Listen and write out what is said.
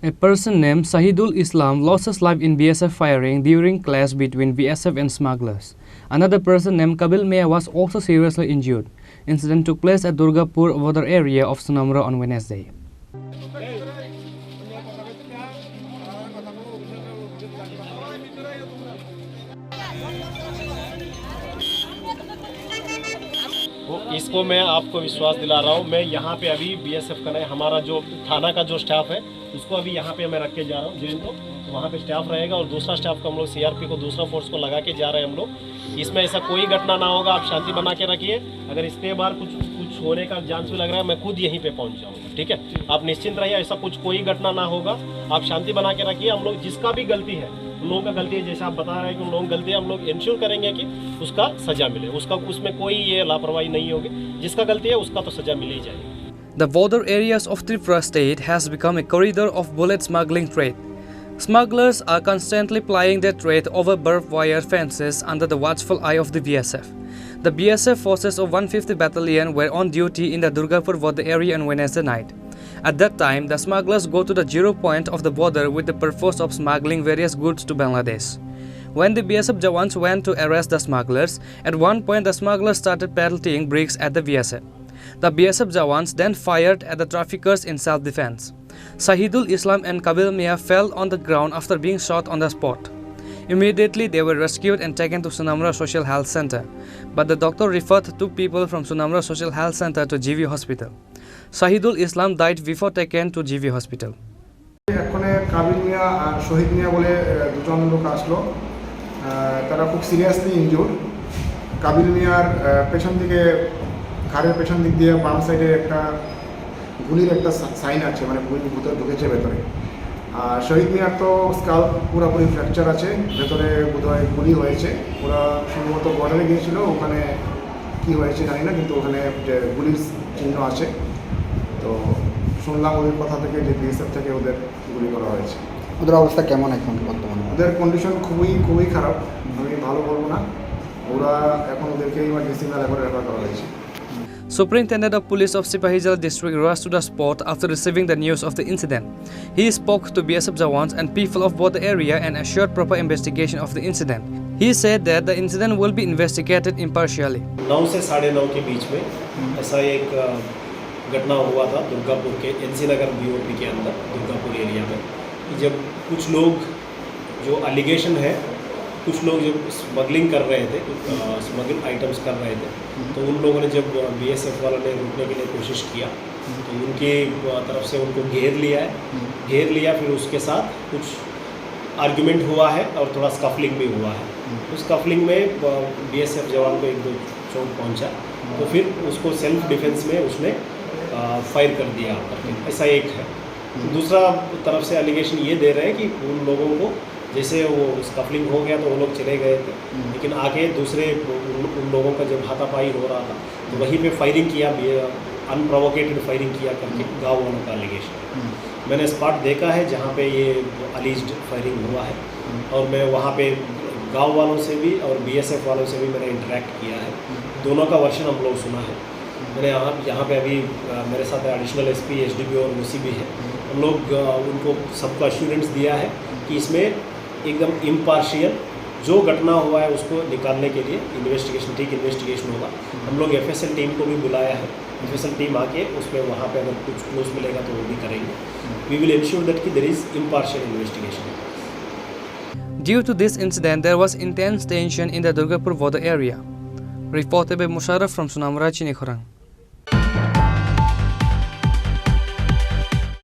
A person named Shahidul Islam lost his life in BSF firing during clash between BSF and smugglers. Another person named Kabil Mia was also seriously injured. Incident took place at Durgapur border area of Sonamra on Wednesday. इसको मैं आपको विश्वास दिला रहा हूँ। मैं यहाँ पे अभी BSF का नहीं, हमारा जो थाना का जो स्टाफ है उसको अभी यहाँ पे मैं रख के जा रहा हूँ जेल को, तो वहाँ पे स्टाफ रहेगा और दूसरा स्टाफ को हम लोग CRP को दूसरा फोर्स को लगा के जा रहे हैं हम लोग। इसमें ऐसा कोई घटना ना होगा, आप शांति बना के रखिए। अगर इसके बाद कुछ होने का चांस भी लग रहा है, मैं खुद यहीं पे पहुँच जाऊँगा, ठीक है? आप निश्चिंत रहिए, ऐसा कोई घटना ना होगा। आप शांति बना के रखिए। हम लोग जिसका भी गलती है, उन लोगों का गलती है, जैसे आप बता रहे हैं कि उन लोगों की गलती है, हम लोग इंश्योर करेंगे कि उसका सजा मिले, उसमें कोई ये लापरवाही नहीं होगी। जिसका गलती है उसका तो सजा मिल ही जाएगी। The border areas of Tripura state has become a corridor of bullet smuggling trade. Smugglers are constantly plying their trade over barbed wire fences under the watchful eye of the BSF. The BSF forces of 150 Battalion were on duty in the Durgapur border area on Wednesday night. At that time, the smugglers go to the zero point of the border with the purpose of smuggling various goods to Bangladesh. When the BSF Jawans went to arrest the smugglers, at one point the smugglers started pelting bricks at the BSF. The BSF Jawans then fired at the traffickers in self-defense. Shahidul Islam and Kabil Mia fell on the ground after being shot on the spot. Immediately, they were rescued and taken to Sonamra Social Health Center, but the doctor referred two people from Sonamra Social Health Center to GV Hospital. Shahidul Islam died before taken to GV Hospital. এখানে কাবিল মিয়া আর শহীদ মিয়া বলে দুজন লোক আসলো, তারা খুব seriously injured. Kabil মিয়ার পেছন দিকে ঘাড়ের পেছন দিক দিয়ে বাম সাইডে একটা গুলির একটা সাইন আছে, মানে গুলি ভিতরে ঢুকেছে ভেতরে। আর শহীদ মিয়ার তো স্কাল্প পুরোপুরি ফ্র্যাকচার আছে, ভেতরে বোধহয় গুলি হয়েছে। ওরা সম্ভবত বর্ডারে গিয়েছিল, ওখানে কি হয়েছে জানি না, কিন্তু ওখানে যে গুলির চিহ্ন আছে। তো শুনলাম ওদের কথা থেকে যে BSF থেকে ওদের গুলি করা হয়েছে। ওদের অবস্থা কেমন এখন বর্তমানে? ওদের কন্ডিশন খুবই খারাপ, আমি ভালো বলবো না। ওরা এখন ওদেরকে ইমার্জেন্সি মেলা করে রেফার করা হয়েছে। Superintendent of Police of Sipahijala district rushed to the spot after receiving the news of the incident. He spoke to BSF Jawans and people of both the area and assured proper investigation of the incident. He said that the incident will be investigated impartially. 9 से 9:30 के बीच में ऐसा एक घटना हुआ था दुर्गापुर के NC नगर BOP के अंदर दुर्गापुर एरिया में। जब कुछ लोग जो एलिगेशन है, कुछ लोग जब स्मगलिंग कर रहे थे, स्मगल आइटम्स कर रहे थे, तो उन लोगों ने जब BSF वालों ने रोकने के लिए कोशिश किया तो उनके तरफ से उनको घेर लिया। फिर उसके साथ कुछ आर्गुमेंट हुआ है और थोड़ा स्कफलिंग भी हुआ है। उस स्कफलिंग में BSF जवान को 1-2 चोट पहुंचा, तो फिर उसको सेल्फ डिफेंस में उसने फायर कर दिया करके, ऐसा एक है। दूसरा तरफ से एलिगेशन ये दे रहे हैं कि उन लोगों को जैसे वो स्कफलिंग हो गया तो वो लोग चले गए थे, लेकिन आगे दूसरे उन लोगों का जब हाथापाई हो रहा था तो वहीं पे फायरिंग किया, अनप्रोवोकेटेड फायरिंग किया करके गाँव वालों का एलिगेशन। मैंने स्पॉट देखा है जहाँ पे ये अलीज्ड फायरिंग हुआ है, और मैं वहाँ पे गाँव वालों से भी और BSF वालों से भी मैंने इंटरेक्ट किया है। दोनों का वर्जन हम लोग सुना है। मैंने यहाँ पे अभी मेरे साथ एडिशनल SP, SDP और मुसी भी है। हम लोग उनको सबको अश्योरेंस दिया है कि इसमें एकदम इम्पार्शियल जो घटना हुआ है उसको निकालने के लिए इन्वेस्टिगेशन होगा। हम लोग FSL टीम को भी बुलाया है। FSL टीम आके उसमें वहाँ पे अगर कुछ क्लोज मिलेगा तो वो भी करेंगे। वी विल इंश्योर दैट कि there is impartial investigation. Due to this incident, there was intense tension in the Durgapur border area. Reported by Musharraf from Sonamra, Chini, Khorang.